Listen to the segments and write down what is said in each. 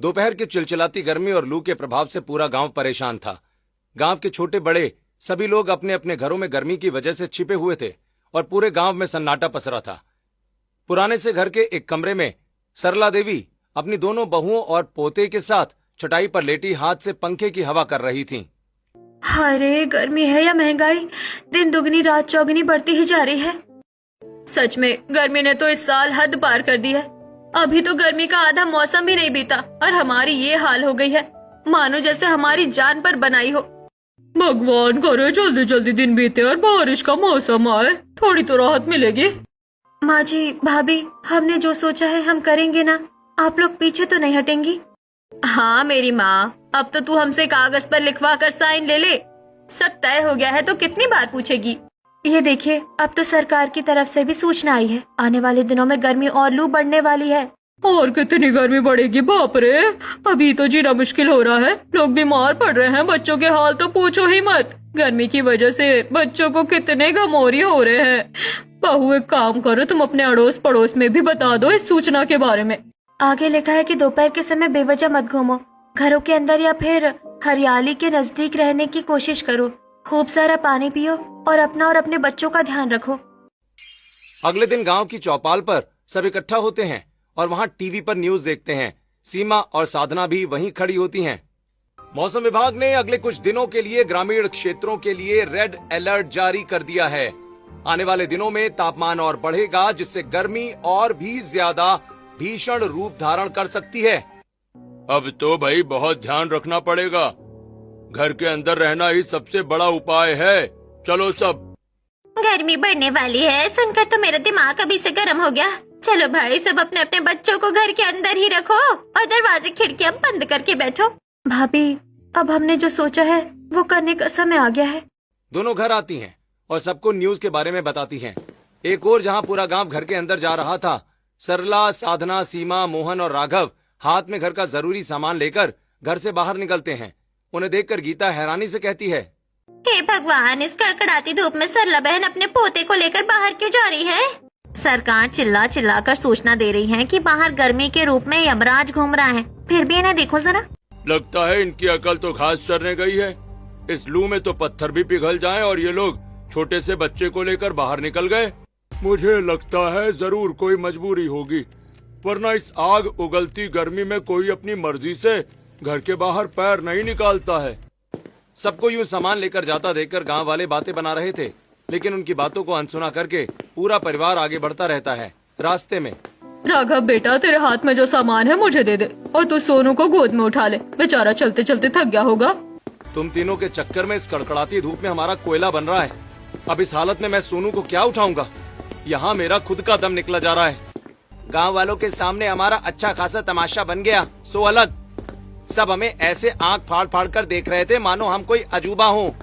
दोपहर की चिलचिलाती गर्मी और लू के प्रभाव से पूरा गांव परेशान था। गांव के छोटे बड़े सभी लोग अपने अपने घरों में गर्मी की वजह से छिपे हुए थे और पूरे गांव में सन्नाटा पसरा था। पुराने से घर के एक कमरे में सरला देवी अपनी दोनों बहुओं और पोते के साथ चटाई पर लेटी हाथ से पंखे की हवा कर रही थीं। अरे गर्मी है या महंगाई, दिन दुगनी रात चौगनी बढ़ती ही जा रही है। सच में गर्मी ने तो इस साल हद पार कर दी है। अभी तो गर्मी का आधा मौसम भी नहीं बीता और हमारी ये हाल हो गई है, मानो जैसे हमारी जान पर बनाई हो। भगवान करे जल्दी जल्दी दिन बीते और बारिश का मौसम आए, थोड़ी तो राहत मिलेगी। माँ जी, भाभी, हमने जो सोचा है हम करेंगे ना, आप लोग पीछे तो नहीं हटेंगी? हाँ मेरी माँ, अब तो तू हमसे कागज पर लिखवा कर साइन ले ले। सब तय हो गया है तो कितनी बार पूछेगी। ये देखिए, अब तो सरकार की तरफ से भी सूचना आई है, आने वाले दिनों में गर्मी और लू बढ़ने वाली है। और कितनी गर्मी बढ़ेगी, बाप रे, अभी तो जीना मुश्किल हो रहा है, लोग बीमार पड़ रहे हैं, बच्चों के हाल तो पूछो ही मत। गर्मी की वजह से बच्चों को कितने घमौरी हो रहे हैं। बहू एक काम करो, तुम अपने अड़ोस पड़ोस में भी बता दो इस सूचना के बारे में। आगे लिखा है कि दोपहर के समय बेवजह मत घूमो, घरों के अंदर या फिर हरियाली के नजदीक रहने की कोशिश करो, खूब सारा पानी पियो और अपना और अपने बच्चों का ध्यान रखो। अगले दिन गांव की चौपाल पर सब इकट्ठा होते हैं और वहां टीवी पर न्यूज देखते हैं। सीमा और साधना भी वहीं खड़ी होती हैं। मौसम विभाग ने अगले कुछ दिनों के लिए ग्रामीण क्षेत्रों के लिए रेड अलर्ट जारी कर दिया है। आने वाले दिनों में तापमान और बढ़ेगा, जिससे गर्मी और भी ज्यादा भीषण रूप धारण कर सकती है। अब तो भाई बहुत ध्यान रखना पड़ेगा, घर के अंदर रहना ही सबसे बड़ा उपाय है। चलो सब। गर्मी बढ़ने वाली है, सुनकर तो मेरा दिमाग अभी से गर्म हो गया। चलो भाई, सब अपने अपने बच्चों को घर के अंदर ही रखो और दरवाजे खिड़कियां बंद करके बैठो। भाभी, अब हमने जो सोचा है वो करने का समय आ गया है। दोनों घर आती हैं और सबको न्यूज के बारे में बताती हैं। एक और जहां पूरा गांव घर के अंदर जा रहा था, सरला, साधना, सीमा, मोहन और राघव हाथ में घर का जरूरी सामान लेकर घर से बाहर निकलते हैं। उन्हें देखकर गीता हैरानी से कहती है, हे भगवान, इस कड़कड़ाती धूप में सरला बहन अपने पोते को लेकर बाहर क्यों जा रही है? सरकार चिल्ला चिल्ला कर सूचना दे रही है कि बाहर गर्मी के रूप में यमराज घूम रहा है, फिर भी इन्हें देखो जरा। लगता है इनकी अकल तो घास चरने गई है। इस लू में तो पत्थर भी पिघल जाएं और ये लोग छोटे से बच्चे को लेकर बाहर निकल गए। मुझे लगता है जरूर कोई मजबूरी होगी, वरना इस आग उगलती गर्मी में कोई अपनी मर्जी से घर के बाहर पैर नहीं निकालता है। सबको यूं सामान लेकर जाता देखकर गांव वाले बातें बना रहे थे, लेकिन उनकी बातों को अनसुना करके पूरा परिवार आगे बढ़ता रहता है। रास्ते में, राघव बेटा, तेरे हाथ में जो सामान है मुझे दे दे और तू सोनू को गोद में उठा ले, बेचारा चलते चलते थक गया होगा। तुम तीनों के चक्कर में इस कड़कड़ाती धूप में हमारा कोयला बन रहा है। अब इस हालत में मैं सोनू को क्या उठाऊंगा? यहाँ मेरा खुद का दम निकला जा रहा है। गांव वालों के सामने हमारा अच्छा खासा तमाशा बन गया, सो अलग। सब हमें ऐसे आंख फाड़ फाड़ कर देख रहे थे मानो हम कोई अजूबा हो।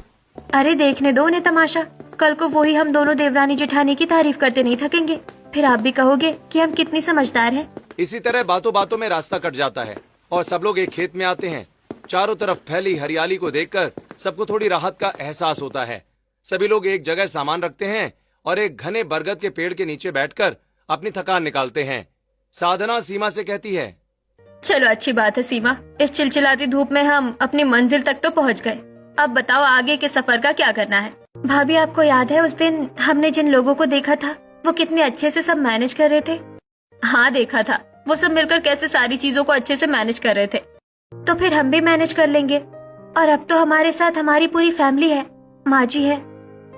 अरे देखने दो उन्हें तमाशा, कल को वही हम दोनों देवरानी जेठानी की तारीफ करते नहीं थकेंगे, फिर आप भी कहोगे कि हम कितनी समझदार हैं। इसी तरह बातों बातों में रास्ता कट जाता है और सब लोग एक खेत में आते हैं। चारों तरफ फैली हरियाली को देखकर सबको थोड़ी राहत का एहसास होता है। सभी लोग एक जगह सामान रखते हैं और एक घने बरगद के पेड़ के नीचे बैठकर अपनी थकान निकालते हैं। साधना सीमा से कहती है, चलो अच्छी बात है सीमा, इस चिलचिलाती धूप में हम अपनी मंजिल तक तो पहुंच गए। अब बताओ आगे के सफर का क्या करना है? भाभी, आपको याद है उस दिन हमने जिन लोगों को देखा था, वो कितने अच्छे से सब मैनेज कर रहे थे? हाँ देखा था, वो सब मिलकर कैसे सारी चीजों को अच्छे से मैनेज कर रहे थे। तो फिर हम भी मैनेज कर लेंगे। और अब तो हमारे साथ हमारी पूरी फैमिली है, माँ जी है,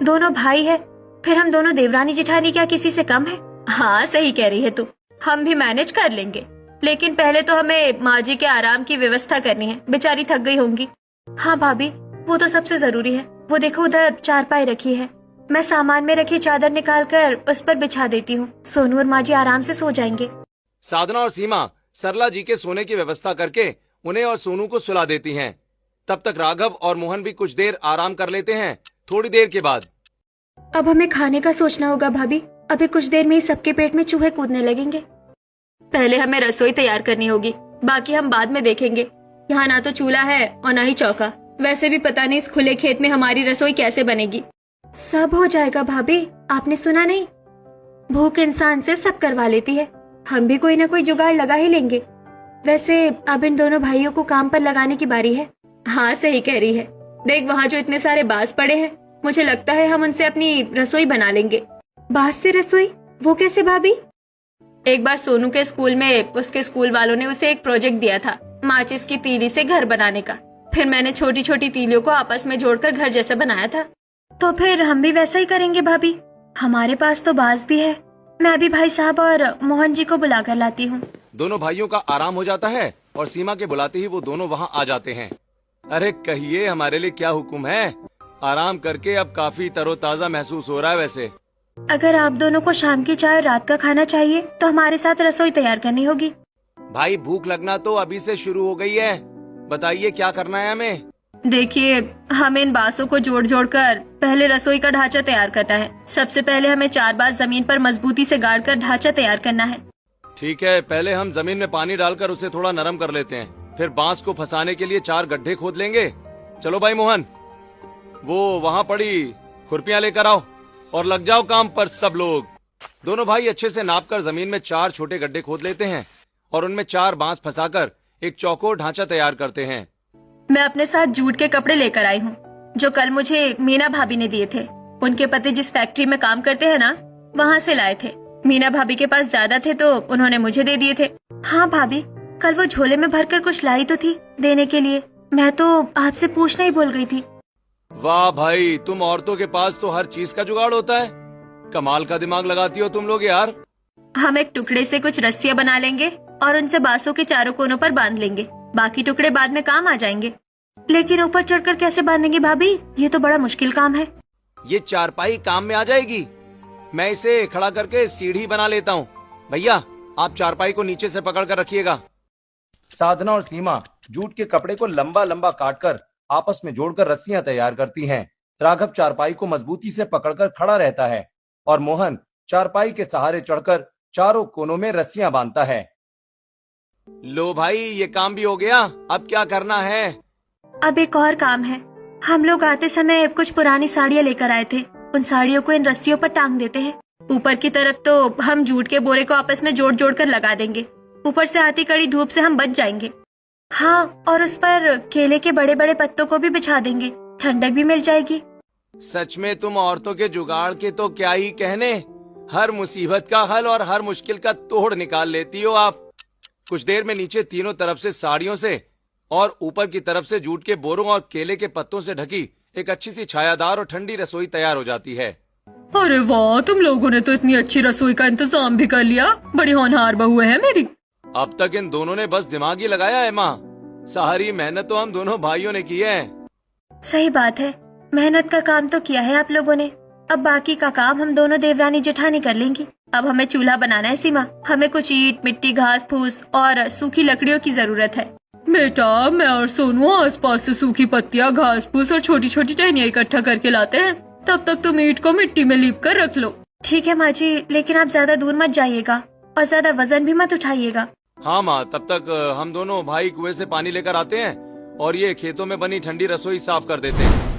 दोनों भाई है, फिर हम दोनों देवरानी जेठानी क्या किसी से कम है? हाँ सही कह रही है तू, हम भी मैनेज कर लेंगे, लेकिन पहले तो हमें माँ जी के आराम की व्यवस्था करनी है, बेचारी थक गई होंगी। हाँ भाभी, वो तो सबसे जरूरी है। वो देखो उधर चारपाई रखी है, मैं सामान में रखी चादर निकालकर उस पर बिछा देती हूँ, सोनू और माँ जी आराम से सो जाएंगे। साधना और सीमा सरला जी के सोने की व्यवस्था करके उन्हें और सोनू को सुला देती हैं। तब तक राघव और मोहन भी कुछ देर आराम कर लेते हैं। थोड़ी देर के बाद, अब हमें खाने का सोचना होगा भाभी, अभी कुछ देर में ही सबके पेट में चूहे कूदने लगेंगे। पहले हमें रसोई तैयार करनी होगी, बाकी हम बाद में देखेंगे। यहाँ ना तो चूल्हा है और ना ही चौका, वैसे भी पता नहीं इस खुले खेत में हमारी रसोई कैसे बनेगी। सब हो जाएगा भाभी, आपने सुना नहीं, भूख इंसान से सब करवा लेती है, हम भी कोई ना कोई जुगाड़ लगा ही लेंगे। वैसे अब इन दोनों भाइयों को काम पर लगाने की बारी है। हाँ सही कह रही है। देख वहाँ जो इतने सारे बांस पड़े हैं, मुझे लगता है हम उनसे अपनी रसोई बना लेंगे। बांस से रसोई? वो कैसे भाभी? एक बार सोनू के स्कूल में उसके स्कूल वालों ने उसे एक प्रोजेक्ट दिया था माचिस की तीली से घर बनाने का। फिर मैंने छोटी छोटी तीलियों को आपस में जोड़कर घर जैसा बनाया था। तो फिर हम भी वैसा ही करेंगे भाभी। हमारे पास तो बांस भी है। मैं अभी भाई साहब और मोहन जी को बुला कर लाती हूँ। दोनों भाइयों का आराम हो जाता है और सीमा के बुलाते ही वो दोनों वहाँ आ जाते हैं। अरे कहिए, हमारे लिए क्या हुक्म है? आराम करके अब काफी तरोताजा महसूस हो रहा है। वैसे अगर आप दोनों को शाम की चाय और रात का खाना चाहिए तो हमारे साथ रसोई तैयार करनी होगी। भाई भूख लगना तो अभी से शुरू हो गई है। बताइए क्या करना है हमें? देखिए, हमें इन बांसों को जोड़ जोड़ कर पहले रसोई का ढांचा तैयार करना है। सबसे पहले हमें 4 बांस जमीन पर मजबूती से गाड़ कर ढांचा तैयार करना है। ठीक है, पहले हम जमीन में पानी डालकर उसे थोड़ा नरम कर लेते हैं। फिर बांस को फंसाने के लिए 4 गड्ढे खोद लेंगे। चलो भाई मोहन, वो वहाँ पड़ी खुरपियाँ लेकर आओ और लग जाओ काम पर सब लोग। दोनों भाई अच्छे से नापकर जमीन में 4 छोटे गड्ढे खोद लेते हैं और उनमें 4 बांस फंसाकर एक चौकोर ढांचा तैयार करते हैं। मैं अपने साथ जूट के कपड़े लेकर आई हूँ, जो कल मुझे मीना भाभी ने दिए थे। उनके पति जिस फैक्ट्री में काम करते हैं ना, वहाँ से लाए थे। मीना भाभी के पास ज्यादा थे तो उन्होंने मुझे दे दिए थे। हाँ भाभी, कल वो झोले में भरकर कुछ लाई तो थी देने के लिए। मैं तो आपसे पूछना ही भूल गई थी। वाह भाई, तुम औरतों के पास तो हर चीज का जुगाड़ होता है। कमाल का दिमाग लगाती हो तुम लोग यार। हम एक टुकड़े से कुछ रस्सियाँ बना लेंगे और उनसे बांसों के चारों कोनों पर बांध लेंगे। बाकी टुकड़े बाद में काम आ जाएंगे। लेकिन ऊपर चढ़कर कैसे बांधेंगे भाभी? ये तो बड़ा मुश्किल काम है। ये चारपाई काम में आ जाएगी। मैं इसे खड़ा करके सीढ़ी बना लेता हूँ। भैया आप चारपाई को नीचे से पकड़ कर रखिएगा। साधना और सीमा जूट के कपड़े को लंबा लंबा काटकर आपस में जोड़कर रस्सियां तैयार करती हैं। राघव चारपाई को मजबूती से पकड़कर खड़ा रहता है और मोहन चारपाई के सहारे चढ़कर चारों कोनों में रस्सियां बांधता है। लो भाई, ये काम भी हो गया। अब क्या करना है? अब एक और काम है। हम लोग आते समय कुछ पुरानी साड़ियाँ लेकर आए थे। उन साड़ियों को इन रस्सियों पर टांग देते हैं। ऊपर की तरफ तो हम जूट के बोरे को आपस में जोड़ जोड़ कर लगा देंगे। ऊपर से आती कड़ी धूप से हम बच जाएंगे। हाँ, और उस पर केले के बड़े बड़े पत्तों को भी बिछा देंगे। ठंडक भी मिल जाएगी। सच में तुम औरतों के जुगाड़ के तो क्या ही कहने। हर मुसीबत का हल और हर मुश्किल का तोड़ निकाल लेती हो आप। कुछ देर में नीचे तीनों तरफ से साड़ियों से और ऊपर की तरफ से जूट के बोरों और केले के पत्तों से ढकी एक अच्छी सी छायादार और ठंडी रसोई तैयार हो जाती है। अरे वाह, तुम लोगों ने तो इतनी अच्छी रसोई का इंतजाम भी कर लिया। बड़ी होनहार बहू है मेरी। अब तक इन दोनों ने बस दिमाग ही लगाया है माँ। सारी मेहनत तो हम दोनों भाइयों ने की है। सही बात है, मेहनत का काम तो किया है आप लोगों ने। अब बाकी का काम हम दोनों देवरानी जेठानी कर लेंगी। अब हमें चूल्हा बनाना है सीमा। हमें कुछ ईंट, मिट्टी, घास फूस और सूखी लकड़ियों की जरूरत है। बेटा, मैं और सोनू आसपास से सूखी पत्तियां, घास फूस और छोटी छोटी टहनियाँ इकट्ठा करके लाते हैं। तब तक तुम ईंट को मिट्टी में लीप कर रख लो। ठीक है माँ जी, लेकिन आप ज्यादा दूर मत जाइएगा और ज्यादा वजन भी मत उठाइएगा। हाँ माँ, तब तक हम दोनों भाई कुएं से पानी लेकर आते हैं और ये खेतों में बनी ठंडी रसोई साफ कर देते हैं।